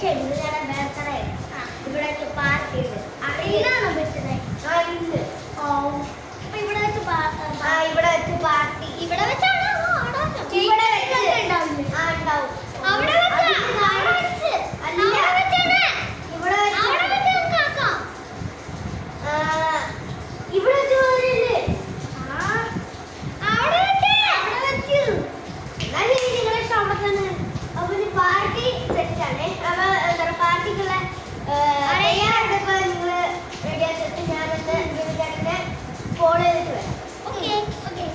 പക്ഷെ ഇന്നലെ ബർത്ത്ഡേ ഇവിടെ പാർട്ടി ഉണ്ട്. അറിയാണോ ബർത്ത്ഡേ? അപ്പൊ ഇവിടെ വെച്ച് പാർട്ടി ഇവിടെ വെച്ചാണോ? ഇവിടെ ഉണ്ടാവും. അവിടെ വെച്ച് പാർട്ടി സെറ്റാണ്. പാർട്ടിക്കുള്ള റെഡിയാക്കിട്ട് ഞാനൊന്ന് ചേട്ടനെ ഫോളോ ചെയ്തിട്ട് വരാം. ഓക്കെ ഓക്കെ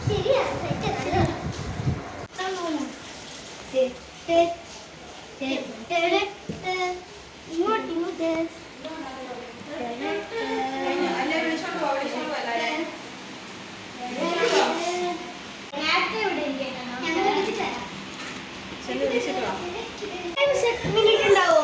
ശരിയാ സെറ്റ് ഇങ്ങോട്ട് മിനിറ്റ് ഉണ്ടാവോ?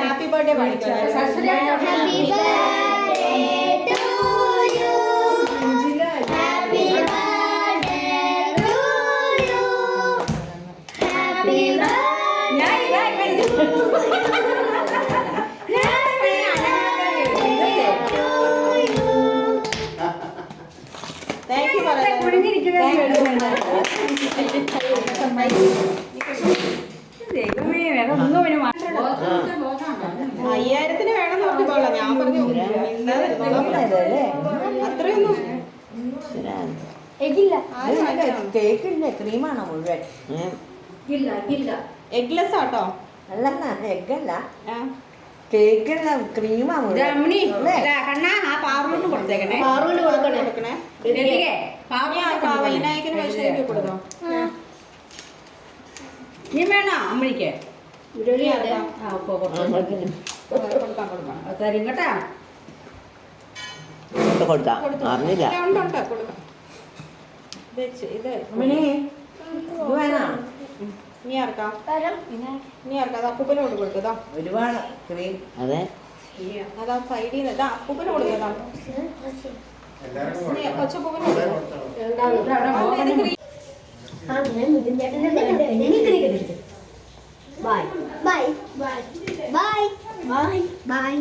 ഹാപ്പി ബർത്ത്ഡേ അയ്യായിരത്തിന് വേണം നോക്കിക്കോളാം. ഞാൻ പറഞ്ഞു അത്രയൊന്നും കേക്കില്ലേ ക്രീമാണോ മുഴുവൻ? എഗ്ലെസ് ആട്ടോ. അല്ല എഗ്ഗല്ല, കേക്കില്ല ക്രീമാ മുഴുവൻ. പാറുവിന് കൊടുക്കണേ. വിനായകന് വൈഷ്ണവിക്ക് കൊടുത്തോ? നീ വേണോ അമ്മയ്ക്ക്? തരും കേട്ടാ. കൊടുക്കാം അറിഞ്ഞില്ല. നീ ആർക്കാം അപ്പൂപ്പനോട് കൊടുത്തതാ ഒരുപാട് ക്രീം. അതെ അതാ സൈഡിൽ നിന്ന് അപ്പൂപ്പന് കൊടുത്തതാ. കൊച്ചപ്പൂപ്പന് bye bye bye bye bye by.